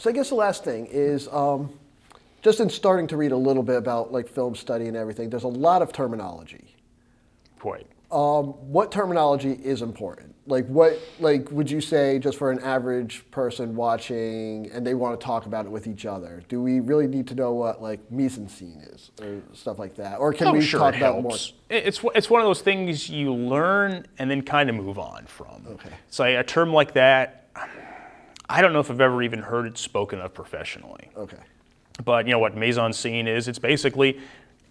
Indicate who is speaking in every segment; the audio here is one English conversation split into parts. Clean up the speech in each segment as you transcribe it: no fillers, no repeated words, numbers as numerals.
Speaker 1: So I guess the last thing is, just in starting to read a little bit about like film study and everything, there's a lot of terminology.
Speaker 2: Right.
Speaker 1: What terminology is important? Like what, like would you say just for an average person watching and they want to talk about it with each other, do we really need to know what like mise en scene is or stuff like that? Or can we talk about more?
Speaker 2: It's one of those things you learn and then kind of move on from.
Speaker 1: Okay.
Speaker 2: So a term like that, I don't know if I've ever even heard it spoken of professionally.
Speaker 1: Okay.
Speaker 2: But you know what mise en scene is? It's basically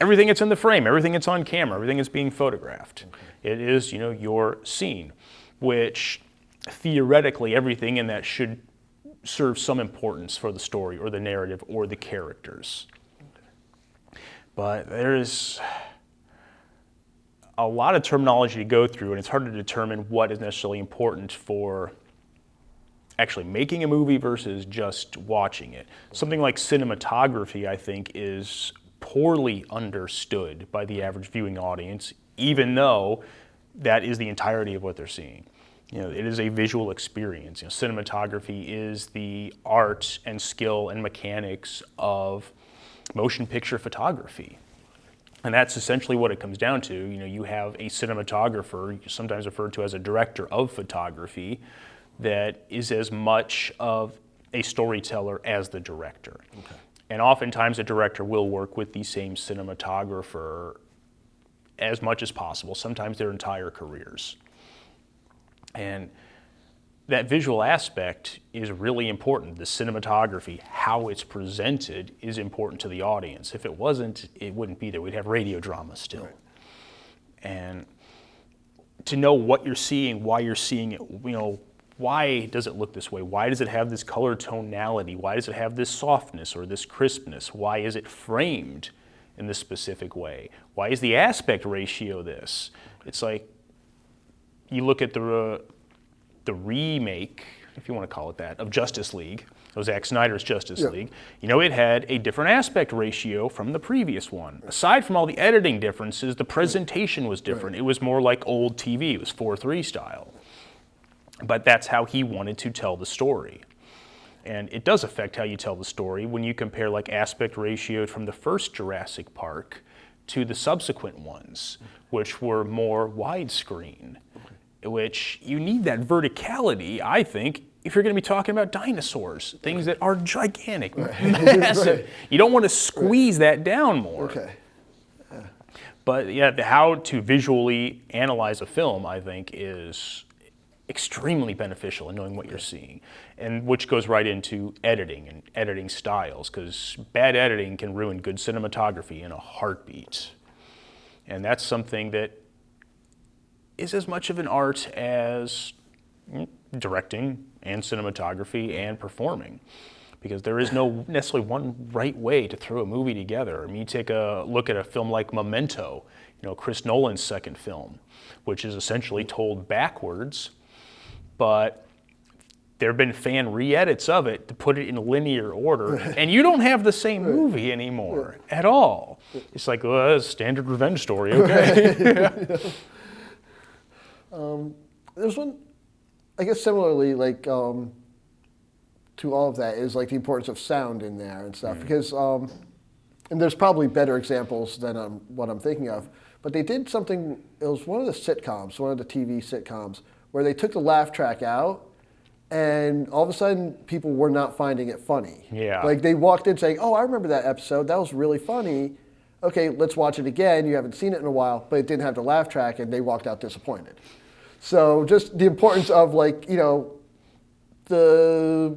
Speaker 2: everything that's in the frame, everything that's on camera, everything that's being photographed. Okay. It is, you know, your scene, which theoretically everything in that should serve some importance for the story or the narrative or the characters. Okay. But there's a lot of terminology to go through, and it's hard to determine what is necessarily important for actually making a movie versus just watching it. Something like cinematography, I think, is poorly understood by the average viewing audience, even though that is the entirety of what they're seeing. You know, it is a visual experience. You know, cinematography is the art and skill and mechanics of motion picture photography. And that's essentially what it comes down to. You know, you have a cinematographer, sometimes referred to as a director of photography, that is as much of a storyteller as the director. Okay. And oftentimes a director will work with the same cinematographer as much as possible, sometimes their entire careers. And that visual aspect is really important. The cinematography, how it's presented, is important to the audience. If it wasn't, it wouldn't be there. We'd have radio drama still. Right. And to know what you're seeing, why you're seeing it, you know, why does it look this way? Why does it have this color tonality? Why does it have this softness or this crispness? Why is it framed in this specific way? Why is the aspect ratio this? It's like you look at the remake, if you want to call it that, of Justice League, of Zack Snyder's Justice League. You know, it had a different aspect ratio from the previous one. Aside from all the editing differences, the presentation was different. It was more like old TV. It was 4:3 style. But that's how he wanted to tell the story. And it does affect how you tell the story when you compare like aspect ratio from the first Jurassic Park to the subsequent ones, which were more widescreen, which you need that verticality, I think, if you're going to be talking about dinosaurs, things that are gigantic, massive. You don't want to squeeze that down more.
Speaker 1: Okay.
Speaker 2: But yeah, how to visually analyze a film, I think, is extremely beneficial in knowing what you're seeing, and which goes right into editing and editing styles, because bad editing can ruin good cinematography in a heartbeat. And that's something that is as much of an art as directing and cinematography and performing, because there is no necessarily one right way to throw a movie together. I mean, you take a look at a film like Memento, you know, Chris Nolan's second film, which is essentially told backwards, but there have been fan re-edits of it to put it in linear order, and you don't have the same movie anymore at all. It's like, well, that's a standard revenge story, okay?
Speaker 1: There's one, I guess similarly, like to all of that is like the importance of sound in there and stuff, because, and there's probably better examples than what I'm thinking of, but they did something, it was one of the sitcoms, one of the TV sitcoms, where they took the laugh track out, and all of a sudden people were not finding it funny.
Speaker 2: Yeah.
Speaker 1: Like they walked in saying, oh, I remember that episode, that was really funny. Okay, let's watch it again. You haven't seen it in a while, but it didn't have the laugh track, and they walked out disappointed. So just the importance of like, you know, the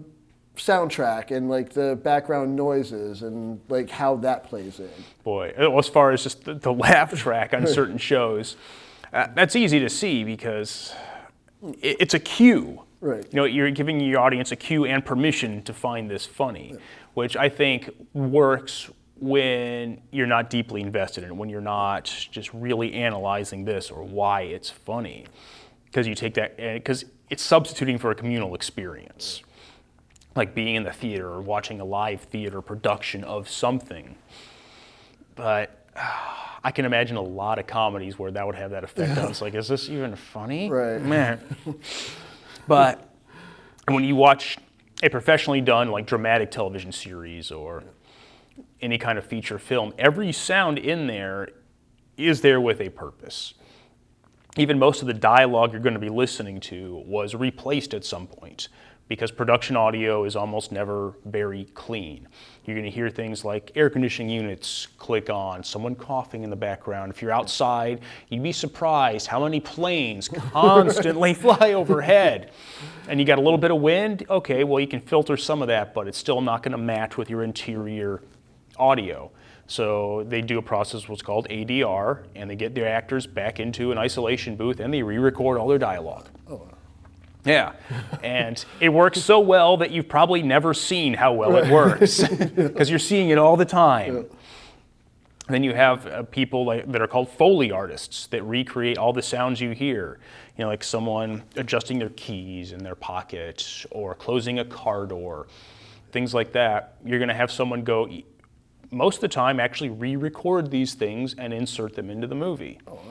Speaker 1: soundtrack and like the background noises and like how that plays in.
Speaker 2: Boy, as far as just the laugh track on certain shows, that's easy to see because it's a cue.
Speaker 1: Right.
Speaker 2: You know, you're giving your audience a cue and permission to find this funny, which I think works when you're not deeply invested in it, when you're not just really analyzing this or why it's funny. Because you take that, because it's substituting for a communal experience, like being in the theater or watching a live theater production of something. But I can imagine a lot of comedies where that would have that effect on us. Like, is this even funny?
Speaker 1: Right.
Speaker 2: Man. But when you watch a professionally done like dramatic television series or any kind of feature film, every sound in there is there with a purpose. Even most of the dialogue you're going to be listening to was replaced at some point because production audio is almost never very clean. You're going to hear things like air conditioning units click on, someone coughing in the background. If you're outside, you'd be surprised how many planes constantly fly overhead. And you got a little bit of wind, okay, well you can filter some of that, but it's still not going to match with your interior audio. So they do a process what's called ADR, and they get their actors back into an isolation booth and they re-record all their dialogue.
Speaker 1: Oh.
Speaker 2: Yeah, and it works so well that you've probably never seen how well it works because you're seeing it all the time. Yeah. Then you have people that are called Foley artists that recreate all the sounds you hear. You know, like someone adjusting their keys in their pocket or closing a car door, things like that. You're going to have someone go, most of the time, actually re-record these things and insert them into the movie. Oh, wow.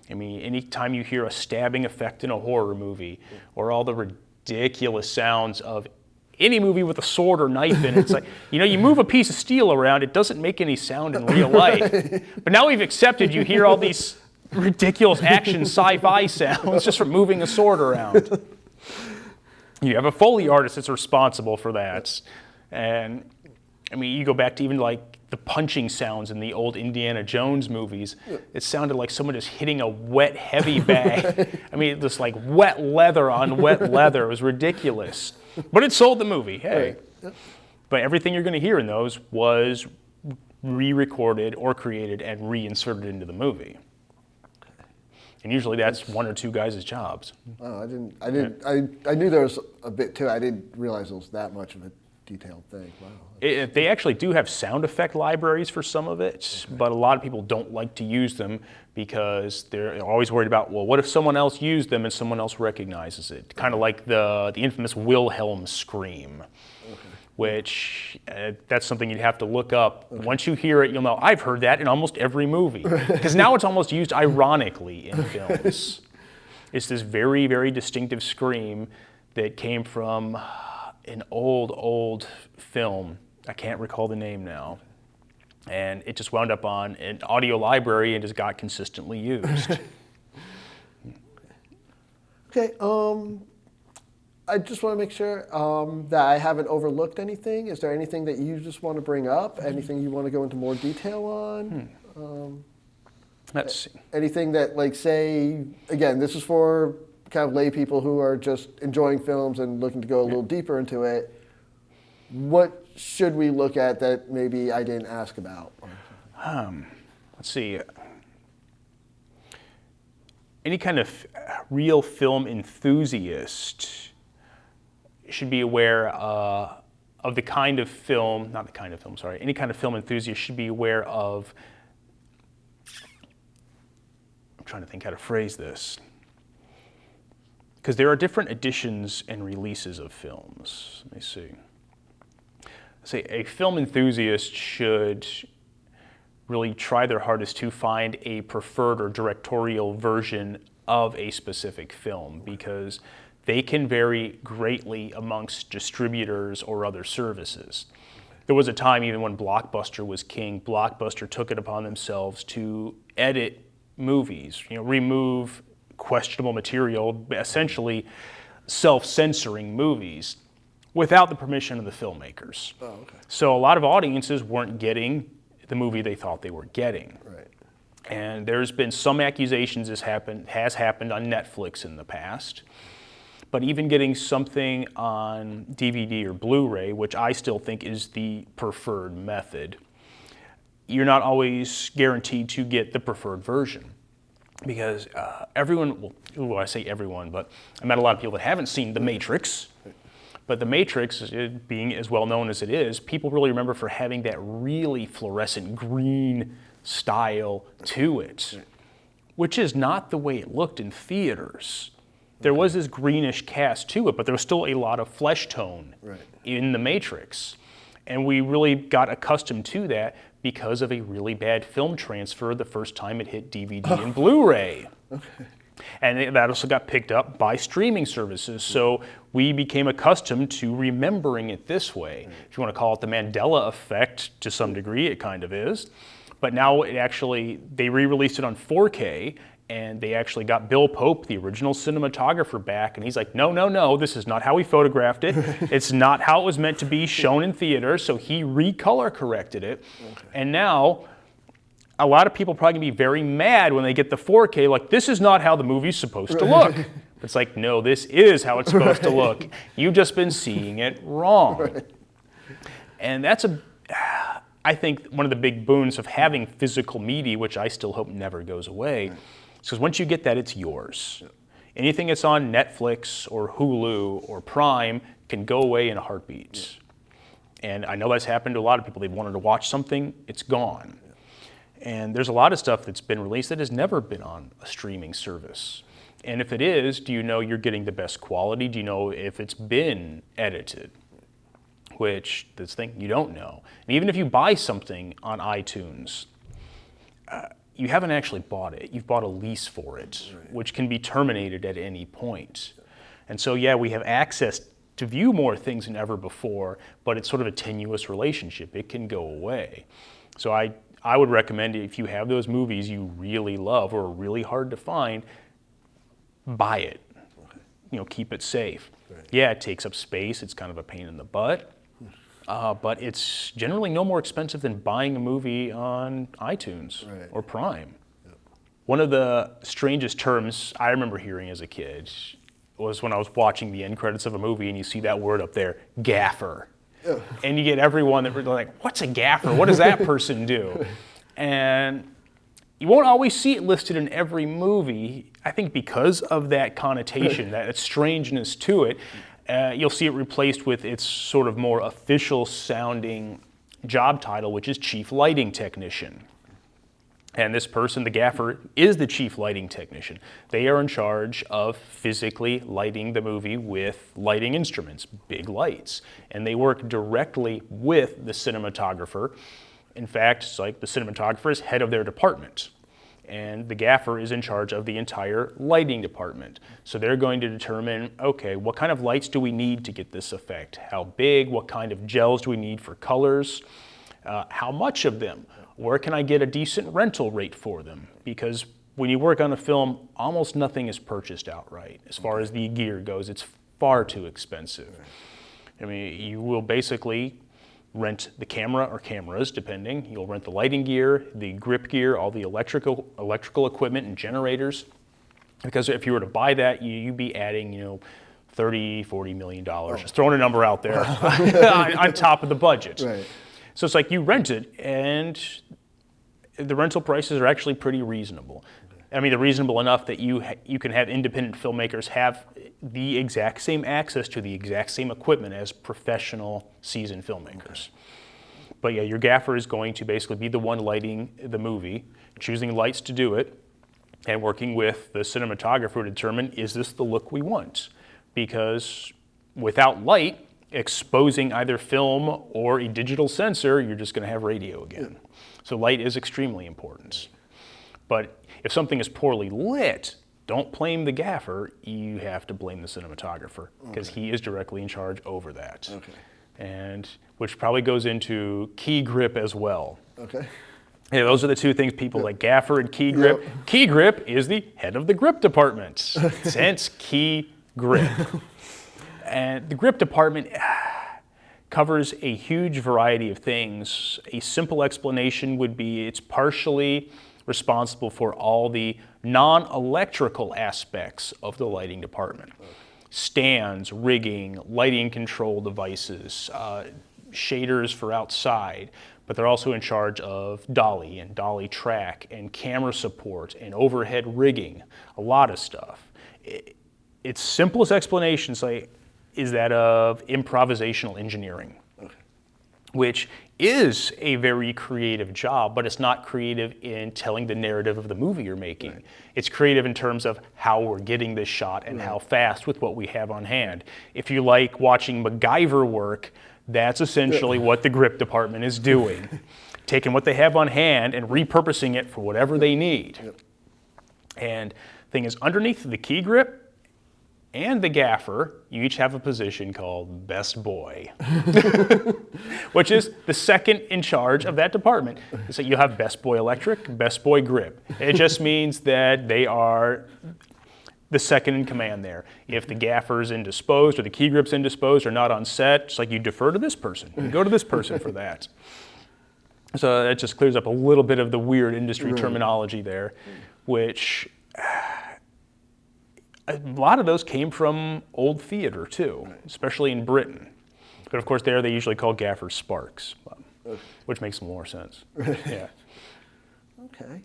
Speaker 2: I mean, anytime you hear a stabbing effect in a horror movie or all the ridiculous sounds of any movie with a sword or knife in it, it's like, you know, you move a piece of steel around, it doesn't make any sound in real life. But now we've accepted you hear all these ridiculous action sci-fi sounds just from moving a sword around. You have a Foley artist that's responsible for that. And I mean, you go back to even like the punching sounds in the old Indiana Jones movies. It sounded like someone just hitting a wet, heavy bag. I mean, just like wet leather on wet leather. It was ridiculous. But it sold the movie, hey. Right. But everything you're going to hear in those was re-recorded or created and reinserted into the movie. And usually that's one or two guys' jobs.
Speaker 1: Oh, I knew there was a bit to it. I didn't realize it was that much of a detailed thing. Wow.
Speaker 2: They actually do have sound effect libraries for some of it, okay. But a lot of people don't like to use them because they're always worried about, well, what if someone else used them and someone else recognizes it? Kind of like the infamous Wilhelm scream, okay. Which that's something you'd have to look up. Okay. Once you hear it, you'll know, I've heard that in almost every movie. Because now it's almost used ironically in films. It's this very, very distinctive scream that came from an old film. I can't recall the name now. And it just wound up on an audio library and just got consistently used.
Speaker 1: Okay, I just want to make sure that I haven't overlooked anything. Is there anything that you just want to bring up? Anything you want to go into more detail on?
Speaker 2: Let's see.
Speaker 1: Anything that, like, say, again, this is for kind of lay people who are just enjoying films and looking to go a little deeper into it. What should we look at that maybe I didn't ask about?
Speaker 2: Let's see. Any kind of real film enthusiast should be aware of the kind of film, not the kind of film, sorry, any kind of film enthusiast should be aware of, I'm trying to think how to phrase this, because there are different editions and releases of films. Let me see. Say a film enthusiast should really try their hardest to find a preferred or directorial version of a specific film because they can vary greatly amongst distributors or other services. There was a time even when Blockbuster was king, Blockbuster took it upon themselves to edit movies, remove questionable material, essentially self-censoring movies without the permission of the filmmakers. Oh, okay. So a lot of audiences weren't getting the movie they thought they were getting.
Speaker 1: Right.
Speaker 2: And there's been some accusations this has happened on Netflix in the past. But even getting something on DVD or Blu-ray, which I still think is the preferred method, you're not always guaranteed to get the preferred version. Because everyone, well, I say everyone, but I met a lot of people that haven't seen The Matrix. But The Matrix, being as well known as it is, people really remember for having that really fluorescent green style to it, which is not the way it looked in theaters. There was this greenish cast to it, but there was still a lot of flesh tone in The Matrix. And we really got accustomed to that because of a really bad film transfer the first time it hit DVD and Blu-ray. Okay. And that also got picked up by streaming services. So we became accustomed to remembering it this way. If you want to call it the Mandela effect, to some degree, it kind of is. But now they re-released it on 4K, and they actually got Bill Pope, the original cinematographer, back, and he's like, no, this is not how we photographed it. It's not how it was meant to be shown in theater, so he recolor corrected it. Okay. And now, a lot of people probably gonna be very mad when they get the 4K, like, this is not how the movie's supposed to look. It's like, no, this is how it's supposed to look. You've just been seeing it wrong. Right. And that's I think one of the big boons of having physical media, which I still hope never goes away, is because once you get that, it's yours. Yeah. Anything that's on Netflix or Hulu or Prime can go away in a heartbeat. Yeah. And I know that's happened to a lot of people. They've wanted to watch something, it's gone. Yeah. And there's a lot of stuff that's been released that has never been on a streaming service. And if it is, do you know you're getting the best quality? Do you know if it's been edited? Which, this thing, you don't know. And even if you buy something on iTunes, you haven't actually bought it. You've bought a lease for it, right, which can be terminated at any point. And so, yeah, we have access to view more things than ever before, but it's sort of a tenuous relationship. It can go away. So I would recommend, if you have those movies you really love or are really hard to find, buy it. Okay. Keep it safe. Right. Yeah, it takes up space. It's kind of a pain in the butt. But it's generally no more expensive than buying a movie on iTunes, right, or Prime. Yep. One of the strangest terms I remember hearing as a kid was when I was watching the end credits of a movie and you see that word up there, gaffer. Yeah. And you get everyone that like, what's a gaffer? What does that person do? And you won't always see it listed in every movie, I think because of that connotation, that strangeness to it. You'll see it replaced with its sort of more official sounding job title, which is Chief Lighting Technician. And this person, the gaffer, is the Chief Lighting Technician. They are in charge of physically lighting the movie with lighting instruments, big lights. And they work directly with the cinematographer. In fact, it's like the cinematographer is head of their department. And the gaffer is in charge of the entire lighting department. So they're going to determine, okay, what kind of lights do we need to get this effect? How big? What kind of gels do we need for colors? How much of them? Where can I get a decent rental rate for them? Because when you work on a film, almost nothing is purchased outright. As far as the gear goes, it's far too expensive. I mean, you will basically rent the camera or cameras, depending. You'll rent the lighting gear, the grip gear, all the electrical equipment and generators. Because if you were to buy that, you'd be adding, $30, $40 million. Just throwing a number out there on top of the budget. Right. So it's like you rent it, and the rental prices are actually pretty reasonable. I mean, they're reasonable enough that you can have independent filmmakers have the exact same access to the exact same equipment as professional seasoned filmmakers. Okay. But yeah, your gaffer is going to basically be the one lighting the movie, choosing lights to do it, and working with the cinematographer to determine, is this the look we want? Because without light, exposing either film or a digital sensor, you're just going to have radio again. Yeah. So light is extremely important. But if something is poorly lit, don't blame the gaffer, you have to blame the cinematographer, because he is directly in charge over that. Okay. And which probably goes into key grip as well. Okay. Yeah, those are the two things people like gaffer and key grip. Yep. Key grip is the head of the grip department, hence key grip. And the grip department covers a huge variety of things. A simple explanation would be it's partially responsible for all the non-electrical aspects of the lighting department. Stands, rigging, lighting control devices, shaders for outside, but they're also in charge of dolly and dolly track and camera support and overhead rigging, a lot of stuff. Its simplest explanation is that of improvisational engineering, which is a very creative job, but it's not creative in telling the narrative of the movie you're making. Right. It's creative in terms of how we're getting this shot and how fast with what we have on hand. If you like watching MacGyver work, that's essentially what the grip department is doing. Taking what they have on hand and repurposing it for whatever they need. Yep. And thing is, underneath the key grip and the gaffer, you each have a position called best boy, which is the second in charge of that department. So you have best boy electric, best boy grip. It just means that they are the second in command there. If the gaffer's indisposed or the key grip's indisposed or not on set, it's like you defer to this person. You go to this person for that. So that just clears up a little bit of the weird industry terminology there, which a lot of those came from old theater too, especially in Britain. But of course there they usually call gaffers sparks, which makes more sense. Yeah.
Speaker 1: Okay.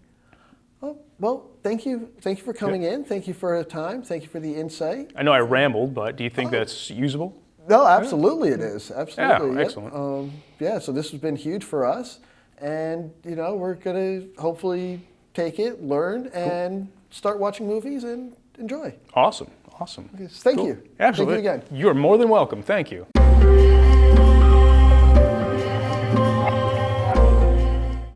Speaker 1: Oh, well, thank you for coming in. Thank you for the time. Thank you for the insight.
Speaker 2: I know I rambled, but do you think that's usable?
Speaker 1: No, absolutely it is. Absolutely.
Speaker 2: Yeah, excellent.
Speaker 1: Yeah, so this has been huge for us. And, we're going to hopefully take it, learn, and start watching movies and enjoy.
Speaker 2: Awesome.
Speaker 1: Thank you.
Speaker 2: Absolutely.
Speaker 1: Thank you again.
Speaker 2: You're more than welcome. Thank you.